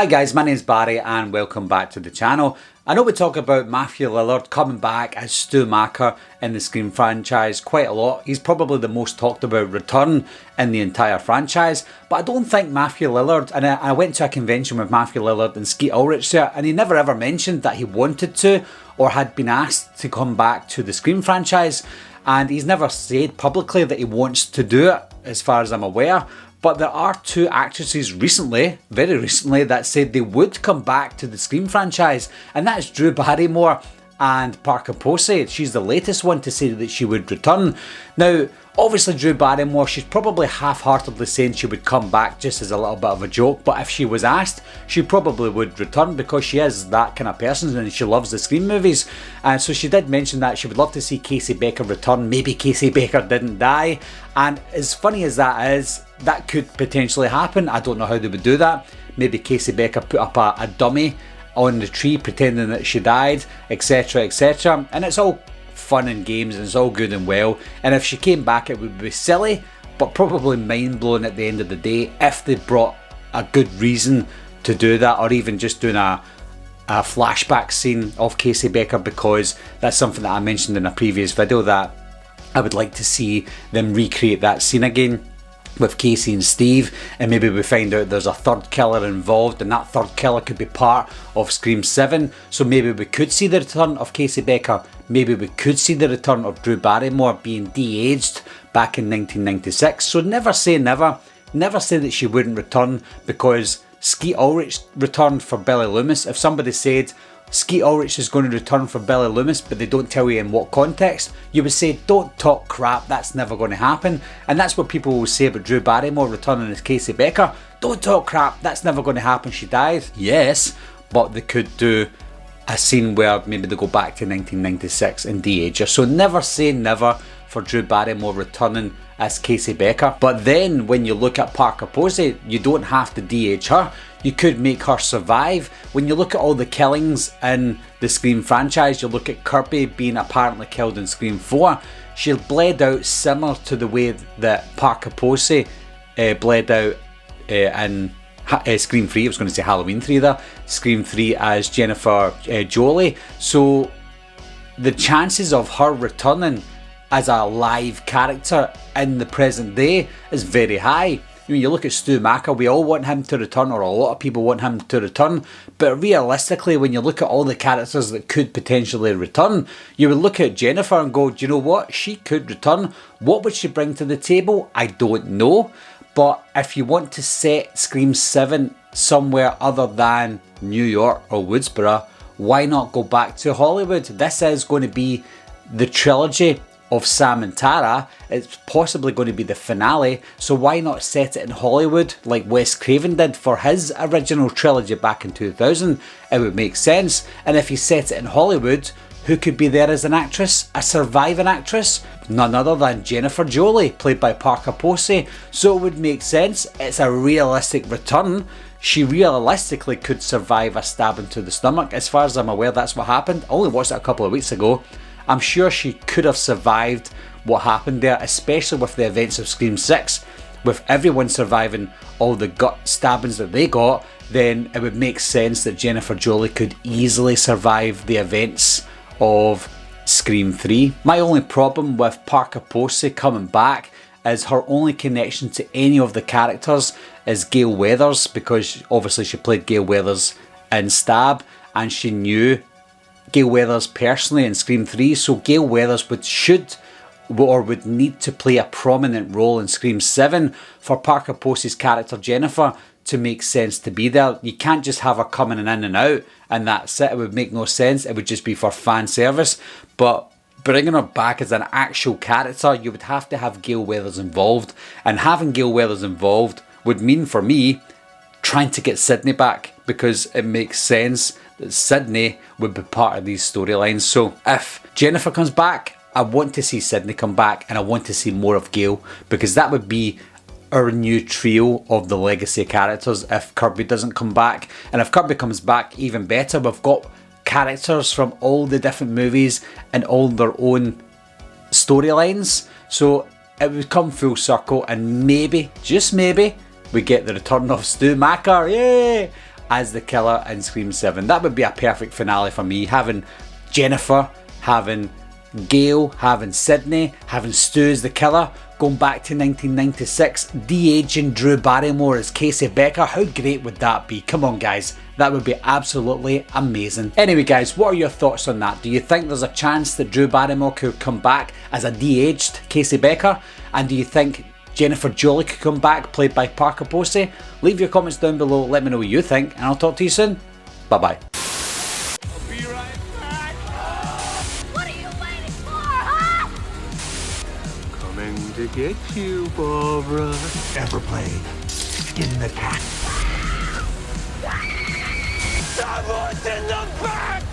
Hi guys, my name's Barry and welcome back to the channel. I know we talk about Matthew Lillard coming back as Stu Macher in the Scream franchise quite a lot. He's probably the most talked about return in the entire franchise, but I don't think Matthew Lillard, and I went to a convention with Matthew Lillard and Skeet Ulrich there, and he never ever mentioned that he wanted to or had been asked to come back to the Scream franchise, and he's never said publicly that he wants to do it as far as I'm aware. But there are two actresses recently, very recently, that said they would come back to the Scream franchise, and that's Drew Barrymore and Parker Posey. She's the latest one to say that she would return. Now, obviously Drew Barrymore, she's probably half-heartedly saying she would come back just as a little bit of a joke, but if she was asked, she probably would return because she is that kind of person and she loves the Scream movies. And so she did mention that she would love to see Casey Becker return. Maybe Casey Becker didn't die. And as funny as that is, that could potentially happen. I don't know how they would do that. Maybe Casey Becker put up a dummy on the tree pretending that she died, etc, etc. And it's all fun and games and it's all good and well. And if she came back, it would be silly, but probably mind-blowing at the end of the day if they brought a good reason to do that, or even just doing a flashback scene of Casey Becker, because that's something that I mentioned in a previous video that I would like to see them recreate that scene again with Casey and Steve, and maybe we find out there's a third killer involved and that third killer could be part of Scream 7, so maybe we could see the return of Casey Becker, maybe we could see the return of Drew Barrymore being de-aged back in 1996, so never say never, never say that she wouldn't return, because Skeet Ulrich returned for Billy Loomis. If somebody said Skeet Ulrich is going to return for Billy Loomis, but they don't tell you in what context, you would say, don't talk crap, that's never going to happen. And that's what people will say about Drew Barrymore returning as Casey Becker. Don't talk crap, that's never going to happen, she died. Yes, but they could do a scene where maybe they go back to 1996 and de-age her. So never say never for Drew Barrymore returning as Casey Becker. But then when you look at Parker Posey, you don't have to de-age her. You could make her survive. When you look at all the killings in the Scream franchise, you look at Kirby being apparently killed in Scream 4. She bled out similar to the way that Parker Posey bled out in Scream 3. I was going to say Halloween 3 there. Scream 3 as Jennifer Jolie. So the chances of her returning as a live character in the present day is very high. When you look at Stu Macher, we all want him to return, or a lot of people want him to return, but realistically, when you look at all the characters that could potentially return, you would look at Jennifer and go, do you know what, she could return. What would she bring to the table? I don't know, but if you want to set Scream 7 somewhere other than New York or Woodsboro, why not go back to Hollywood? This is going to be the trilogy of Sam and Tara. It's possibly going to be the finale, so why not set it in Hollywood like Wes Craven did for his original trilogy back in 2000? It would make sense. And if you set it in Hollywood, who could be there as an actress? A surviving actress? None other than Jennifer Jolie, played by Parker Posey. So it would make sense. It's a realistic return. She realistically could survive a stab into the stomach. As far as I'm aware, that's what happened. I only watched it a couple of weeks ago. I'm sure she could have survived what happened there, especially with the events of Scream 6. With everyone surviving all the gut stabbings that they got, then it would make sense that Jennifer Jolie could easily survive the events of Scream 3. My only problem with Parker Posey coming back is her only connection to any of the characters is Gale Weathers, because obviously she played Gale Weathers in Stab and she knew Gale Weathers personally in Scream 3, so Gale Weathers would need to play a prominent role in Scream 7 for Parker Posey's character Jennifer to make sense to be there. You can't just have her coming in and out and that's it. It would make no sense. It would just be for fan service. But bringing her back as an actual character, you would have to have Gale Weathers involved, and having Gale Weathers involved would mean for me trying to get Sydney back, because it makes sense that Sydney would be part of these storylines. So if Jennifer comes back, I want to see Sydney come back, and I want to see more of Gale, because that would be our new trio of the legacy characters if Kirby doesn't come back. And if Kirby comes back, even better. We've got characters from all the different movies and all their own storylines, so it would come full circle, and maybe, just maybe, we get the return of Stu Macher. Yay! as the killer in Scream 7. That would be a perfect finale for me, having Jennifer, having Gail, having Sydney, having Stu as the killer, going back to 1996, de-aging Drew Barrymore as Casey Becker. How great would that be? Come on guys, that would be absolutely amazing. Anyway guys, what are your thoughts on that? Do you think there's a chance that Drew Barrymore could come back as a de-aged Casey Becker? And do you think Jennifer Jolie could come back, played by Parker Posey? Leave your comments down below, let me know what you think, and I'll talk to you soon. Bye bye. To get you, Barbara. Ever played Skin the Cat? Someone's in the back!